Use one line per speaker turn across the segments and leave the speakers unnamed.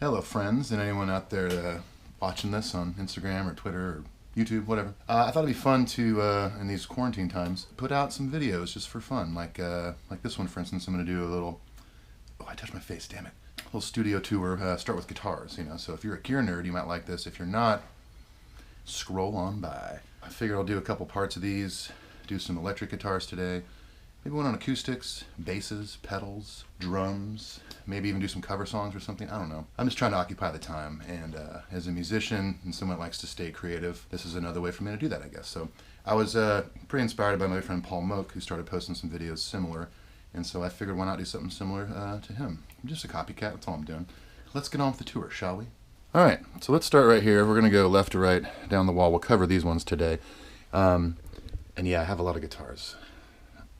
Hello friends and anyone out there watching this on Instagram or Twitter or YouTube, whatever. I thought it'd be fun to, in these quarantine times, put out some videos just for fun. Like this one, for instance. I'm going to do a little, oh, I touched my face, damn it. A little studio tour, start with guitars, you know. So if you're a gear nerd, you might like this. If you're not, scroll on by. I figured I'll do a couple parts of these, do some electric guitars today. Maybe one on acoustics, basses, pedals, drums, maybe even do some cover songs or something. I don't know. I'm just trying to occupy the time, and as a musician and someone that likes to stay creative, this is another way for me to do that, I guess. So I was pretty inspired by my friend Paul Moak, who started posting some videos similar, and so I figured why not do something similar to him. I'm just a copycat, that's all I'm doing. Let's get on with the tour, shall we? All right, so let's start right here. We're going to go left to right down the wall. We'll cover these ones today. And yeah, I have a lot of guitars.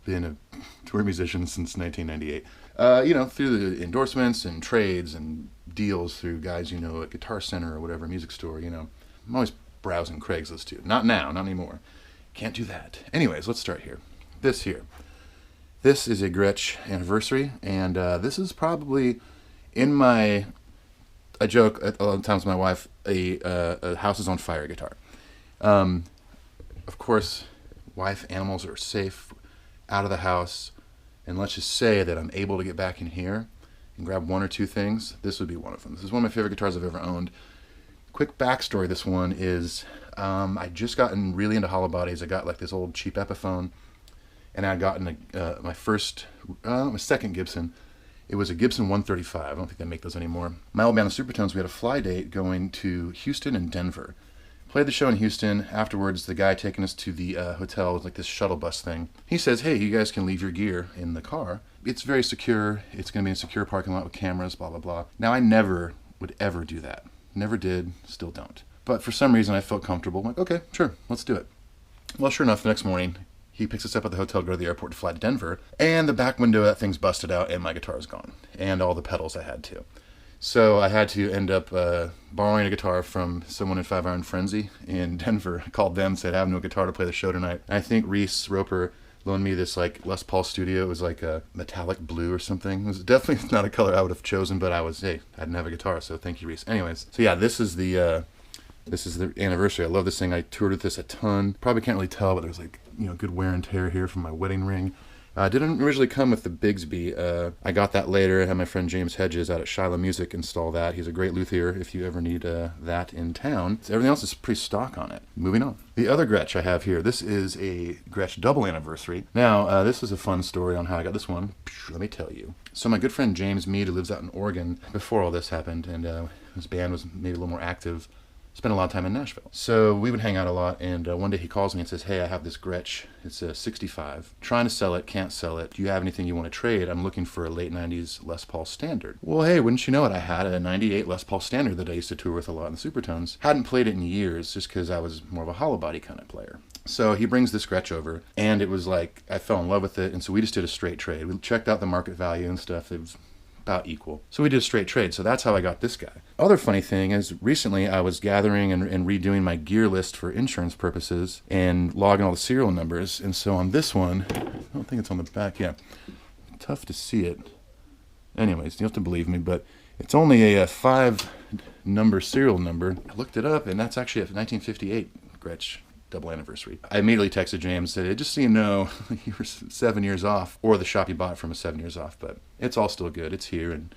Been a tour musician since 1998. You know, through the endorsements and trades and deals through guys you know at Guitar Center or whatever, music store, you know. I'm always browsing Craigslist too. Not now, not anymore. Can't do that. Anyways, let's start here. This here. This is a Gretsch anniversary, and this is probably in my, I joke a lot of times with my wife, a house is on fire guitar. Of course, wife, animals are safe out of the house, and let's just say that I'm able to get back in here and grab one or two things. This would be one of them. This is one of my favorite guitars I've ever owned. Quick backstory, this one is, I just gotten really into hollow bodies. I got like this old cheap Epiphone, and I'd gotten my second Gibson. It was a Gibson 135. I don't think they make those anymore. My old band, the Supertones, we had a fly date going to Houston and Denver. Played the show in Houston. Afterwards, the guy taking us to the hotel was like this shuttle bus thing. He says, hey, you guys can leave your gear in the car. It's very secure. It's going to be a secure parking lot with cameras, blah, blah, blah. Now, I never would ever do that. Never did, still don't. But for some reason, I felt comfortable. I'm like, okay, sure, let's do it. Well, sure enough, the next morning, he picks us up at the hotel, go to the airport to fly to Denver, and the back window of that thing's busted out, and my guitar is gone, and all the pedals I had too. So I had to end up borrowing a guitar from someone in 5 Iron Frenzy in Denver. I called them, said I have no guitar to play the show tonight. And I think Reese Roper loaned me this like Les Paul Studio. It was like a metallic blue or something. It was definitely not a color I would have chosen, but I didn't have a guitar, so thank you, Reese. Anyways, so yeah, this is the anniversary. I love this thing. I toured with this a ton. Probably can't really tell, but there's like, you know, good wear and tear here from my wedding ring. Didn't originally come with the Bigsby. I got that later. I had my friend James Hedges out at Shiloh Music install that. He's a great luthier if you ever need that in town. So everything else is pretty stock on it. Moving on. The other Gretsch I have here, this is a Gretsch double anniversary. Now, this is a fun story on how I got this one. Let me tell you. So my good friend James Mead, who lives out in Oregon, before all this happened, and his band was maybe a little more active, spent a lot of time in Nashville. So we would hang out a lot, and one day he calls me and says, hey, I have this Gretsch. It's a 65. Trying to sell it, can't sell it. Do you have anything you want to trade? I'm looking for a late 90s Les Paul Standard. Well, hey, wouldn't you know it? I had a 98 Les Paul Standard that I used to tour with a lot in the Supertones. Hadn't played it in years just because I was more of a hollow body kind of player. So he brings this Gretsch over, and it was like, I fell in love with it, and so we just did a straight trade. We checked out the market value and stuff. It was about equal. So we did a straight trade. So that's how I got this guy. Other funny thing is recently I was gathering and redoing my gear list for insurance purposes and logging all the serial numbers. And so on this one, I don't think it's on the back. Yeah. Tough to see it. Anyways, you have to believe me, but it's only a 5-number serial number. I looked it up, and that's actually a 1958 Gretsch double anniversary. I immediately texted James and said, just so you know, you were 7 years off, or the shop you bought it from is 7 years off, but it's all still good. It's here and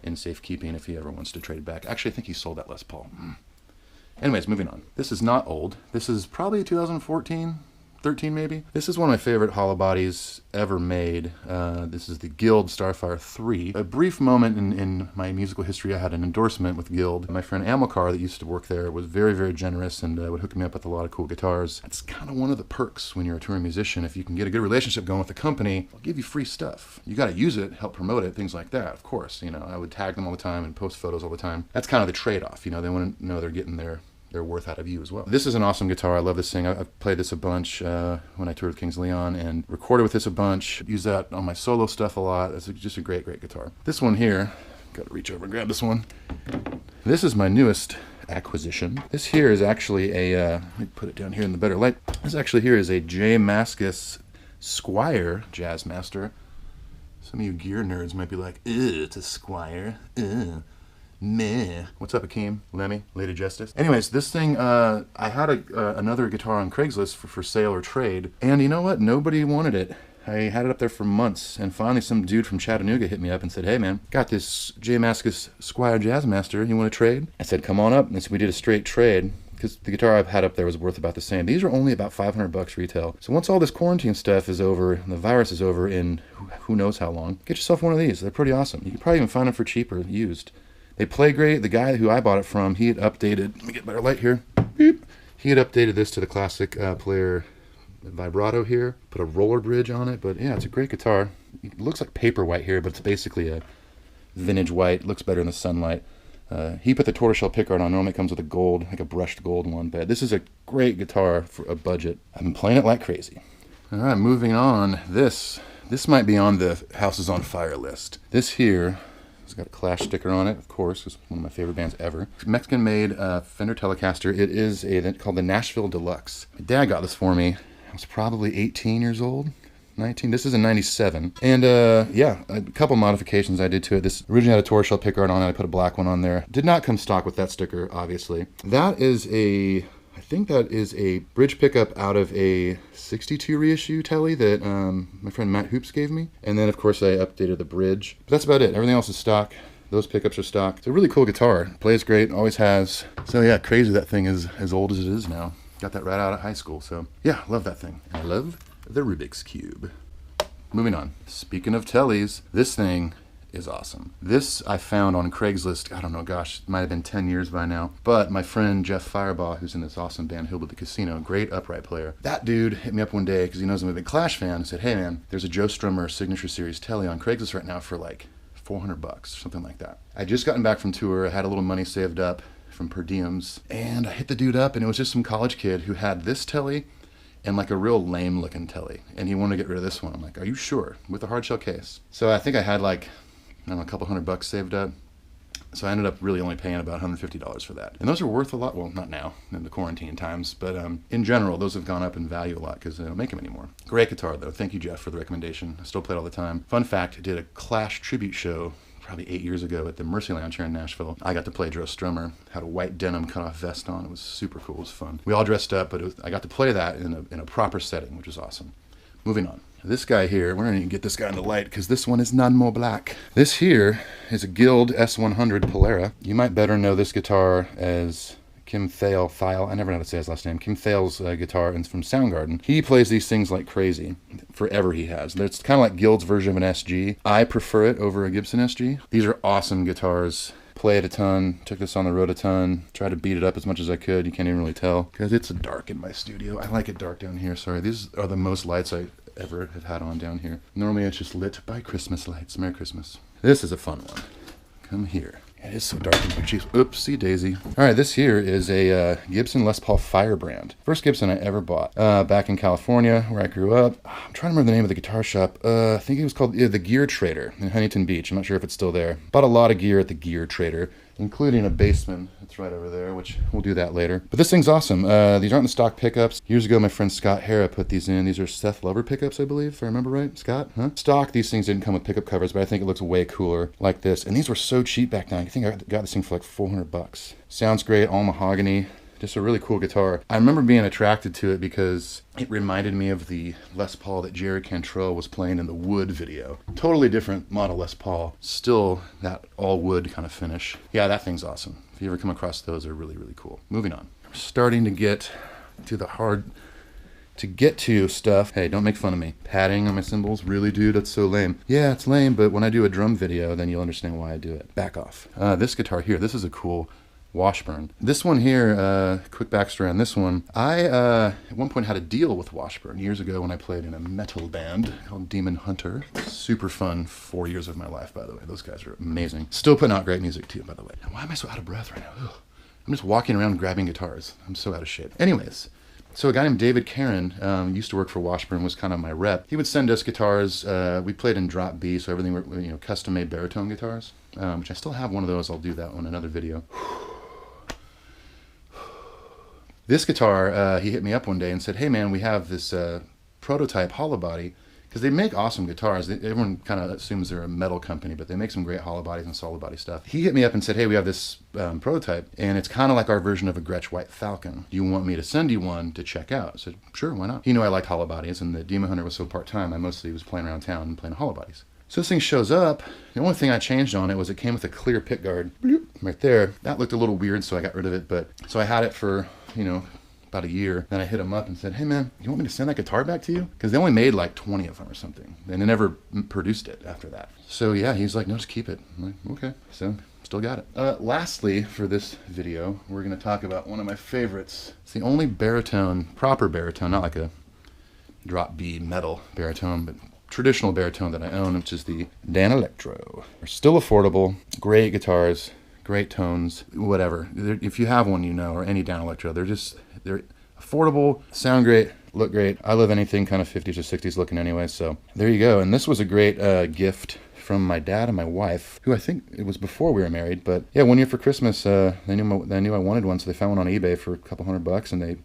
in safekeeping if he ever wants to trade it back. Actually, I think he sold that Les Paul. Anyways, moving on. This is not old. This is probably 2014, 13 maybe. This is one of my favorite hollow bodies ever made. This is the Guild Starfire 3. A brief moment in my musical history, I had an endorsement with Guild. My friend Amilcar that used to work there was very, very generous and would hook me up with a lot of cool guitars. It's kind of one of the perks when you're a touring musician. If you can get a good relationship going with the company, they'll give you free stuff. You got to use it, help promote it, things like that, of course. You know, I would tag them all the time and post photos all the time. That's kind of the trade-off. You know, they want to know they're getting their worth out of you as well. This is an awesome guitar. I love this thing. I've played this a bunch when I toured with Kings Leon and recorded with this a bunch. Use that on my solo stuff a lot. It's just a great, great guitar. This one here, got to reach over and grab this one. This is my newest acquisition. This here is actually a, let me put it down here in the better light. This actually here is a J. Mascis Squire Jazzmaster. Some of you gear nerds might be like, ew, it's a Squire, ew. Meh. What's up, Akeem? Lemmy? Lady Justice? Anyways, this thing, I had another guitar on Craigslist for sale or trade, and you know what? Nobody wanted it. I had it up there for months, and finally some dude from Chattanooga hit me up and said, hey man, got this J. Mascis Squire Jazzmaster, you want to trade? I said, come on up, and so we did a straight trade, because the guitar I've had up there was worth about the same. These are only about $500 retail. So once all this quarantine stuff is over, and the virus is over in who knows how long, get yourself one of these. They're pretty awesome. You can probably even find them for cheaper, used. They play great. The guy who I bought it from, he had updated, let me get better light here. Beep. He had updated this to the classic player vibrato here, put a roller bridge on it, but yeah, it's a great guitar. It looks like paper white here, but it's basically a vintage white. It looks better in the sunlight. He put the tortoiseshell pickguard on. Normally it comes with a gold, like a brushed gold one, but this is a great guitar for a budget. I've been playing it like crazy. All right, moving on. This might be on the House is on Fire list. This here, it's got a Clash sticker on it, of course. It's one of my favorite bands ever. Mexican-made Fender Telecaster. It is called the Nashville Deluxe. My dad got this for me. I was probably 18 years old. 19. This is a 97. And yeah, a couple modifications I did to it. This originally had a tortoiseshell pickguard on it. I put a black one on there. Did not come stock with that sticker, obviously. That is I think that is a bridge pickup out of a 62 reissue Tele that my friend Matt Hoops gave me. And then, of course, I updated the bridge. But that's about it. Everything else is stock. Those pickups are stock. It's a really cool guitar. Plays great, always has. So yeah, crazy that thing is as old as it is now. Got that right out of high school. So yeah, love that thing. I love the Rubik's Cube. Moving on. Speaking of Teles, this thing is awesome. This I found on Craigslist, I don't know, gosh, it might have been 10 years by now. But my friend Jeff Firebaugh, who's in this awesome band, Hillbilly the Casino, great upright player. That dude hit me up one day because he knows I'm a big Clash fan and said, hey man, there's a Joe Strummer Signature Series Tele on Craigslist right now for like $400 or something like that. I'd just gotten back from tour, I had a little money saved up from per diems, and I hit the dude up and it was just some college kid who had this Tele and like a real lame looking Tele, and he wanted to get rid of this one. I'm like, are you sure? With a hard shell case. So I think I had like, I don't know, a couple $100 saved up. So I ended up really only paying about $150 for that. And those are worth a lot, well, not now, in the quarantine times, but in general, those have gone up in value a lot because they don't make them anymore. Great guitar though, thank you Jeff for the recommendation. I still play it all the time. Fun fact, I did a Clash tribute show probably 8 years ago at the Mercy Lounge here in Nashville. I got to play Joe Strummer, had a white denim cutoff vest on. It was super cool, it was fun. We all dressed up, but I got to play that in a proper setting, which was awesome. Moving on. This guy here, we're gonna get this guy in the light because this one is none more black. This here is a Guild S100 Polera. You might better know this guitar as Kim Thale, I never know how to say his last name. Kim Thale's guitar, and it's from Soundgarden. He plays these things like crazy. Forever he has. It's kind of like Guild's version of an SG. I prefer it over a Gibson SG. These are awesome guitars. Play it a ton, took this on the road a ton, tried to beat it up as much as I could. You can't even really tell because it's dark in my studio. I like it dark down here, sorry. These are the most lights I ever have had on down here. Normally it's just lit by Christmas lights. Merry Christmas. This is a fun one. Come here. It is so dark in here. Jeez. Oopsie daisy. All right, this here is a Gibson Les Paul Firebrand. First Gibson I ever bought. Back in California, where I grew up. I'm trying to remember the name of the guitar shop. I think it was called the Gear Trader in Huntington Beach. I'm not sure if it's still there. Bought a lot of gear at the Gear Trader, including a Bassman. It's right over there, which we'll do that later. But this thing's awesome. These aren't the stock pickups. Years ago, my friend Scott Hara put these in. These are Seth Lover pickups, I believe, if I remember right. Scott, huh? Stock, these things didn't come with pickup covers, but I think it looks way cooler like this. And these were so cheap back then. I think I got this thing for like $400. Sounds great, all mahogany. Just a really cool guitar. I remember being attracted to it because it reminded me of the Les Paul that Jerry Cantrell was playing in the Wood video. Totally different model Les Paul. Still that all wood kind of finish. Yeah, that thing's awesome. If you ever come across those, they're really, really cool. Moving on. We're starting to get to the hard to get to stuff. Hey, don't make fun of me. Padding on my cymbals? Really, dude? That's so lame. Yeah, it's lame, but when I do a drum video, then you'll understand why I do it. Back off. This guitar here, this is a cool Washburn. This one here, quick backstory on this one. I, at one point had a deal with Washburn years ago when I played in a metal band called Demon Hunter. Super fun 4 years of my life, by the way. Those guys are amazing. Still putting out great music too, by the way. Why am I so out of breath right now? Ugh. I'm just walking around grabbing guitars. I'm so out of shape. Anyways, so a guy named David Karen used to work for Washburn, was kind of my rep. He would send us guitars. We played in drop B, so everything were, you know, custom-made baritone guitars, which I still have one of those. I'll do that on another video. This guitar, he hit me up one day and said, hey man, we have this prototype hollow body because they make awesome guitars. Everyone kind of assumes they're a metal company, but they make some great hollow bodies and solid body stuff. He hit me up and said, hey, we have this prototype, and it's kind of like our version of a Gretsch White Falcon. Do you want me to send you one to check out? I said, sure, why not? He knew I liked hollow bodies, and the Demon Hunter was so part-time, I mostly was playing around town and playing hollow bodies. So this thing shows up. The only thing I changed on it was it came with a clear pick guard right there. That looked a little weird, so I got rid of it. But so I had it for, you know, about a year. Then I hit him up and said, hey man, you want me to send that guitar back to you? Because they only made like 20 of them or something. And they never produced it after that. So yeah, he's like, no, just keep it. I'm like, okay. So still got it. Lastly, for this video, we're going to talk about one of my favorites. It's the only baritone, proper baritone, not like a drop B metal baritone, but traditional baritone that I own, which is the Dan Electro. They're still affordable, great guitars, great tones, whatever. If you have one, you know, or any Dan Electro, they're affordable, sound great, look great. I love anything kind of 50s or 60s looking anyway, so there you go. And this was a great gift from my dad and my wife, who I think it was before we were married, but yeah, one year for Christmas, they knew I wanted one, so they found one on eBay for a couple $100, and they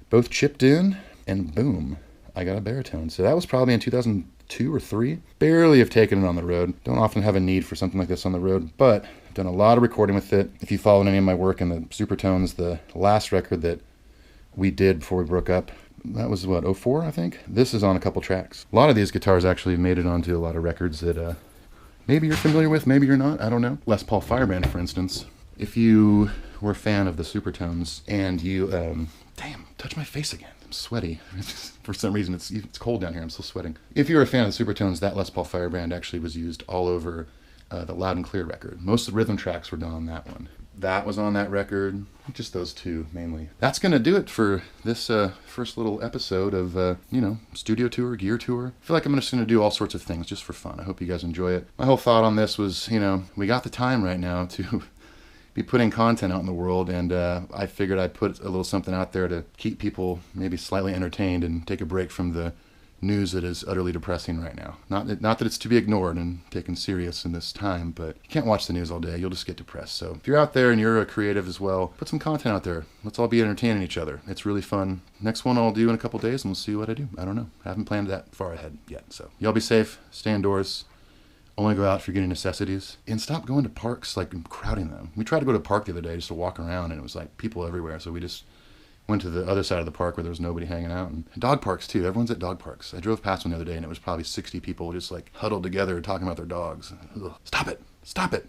both chipped in, and boom, I got a baritone. So that was probably in 2002 or 3. Barely have taken it on the road. Don't often have a need for something like this on the road, but I've done a lot of recording with it. If you followed any of my work in the Supertones, the last record that we did before we broke up, that was what, 04, I think? This is on a couple tracks. A lot of these guitars actually made it onto a lot of records that maybe you're familiar with, maybe you're not, I don't know. Les Paul Firebrand, for instance. If you were a fan of the Supertones and you, damn, touch my face again. I'm sweaty. For some reason, it's cold down here. I'm still sweating. If you're a fan of the Supertones, that Les Paul Firebrand actually was used all over the Loud and Clear record. Most of the rhythm tracks were done on that one. That was on that record. Just those two, mainly. That's going to do it for this first little episode of, you know, studio tour, gear tour. I feel like I'm just going to do all sorts of things just for fun. I hope you guys enjoy it. My whole thought on this was, you know, we got the time right now to be putting content out in the world, and I figured I'd put a little something out there to keep people maybe slightly entertained and take a break from the news that is utterly depressing right now. Not that it's to be ignored and taken serious in this time, but you can't watch the news all day. You'll just get depressed. So if you're out there and you're a creative as well, put some content out there. Let's all be entertaining each other. It's really fun. Next one I'll do in a couple days, and we'll see what I do. I don't know. I haven't planned that far ahead yet. So y'all be safe. Stay indoors. Only go out for getting necessities. And stop going to parks, like crowding them. We tried to go to a park the other day just to walk around, and it was like people everywhere. So we just went to the other side of the park where there was nobody hanging out. And dog parks too. Everyone's at dog parks. I drove past one the other day, and it was probably 60 people just like huddled together talking about their dogs. Ugh. Stop it. Stop it.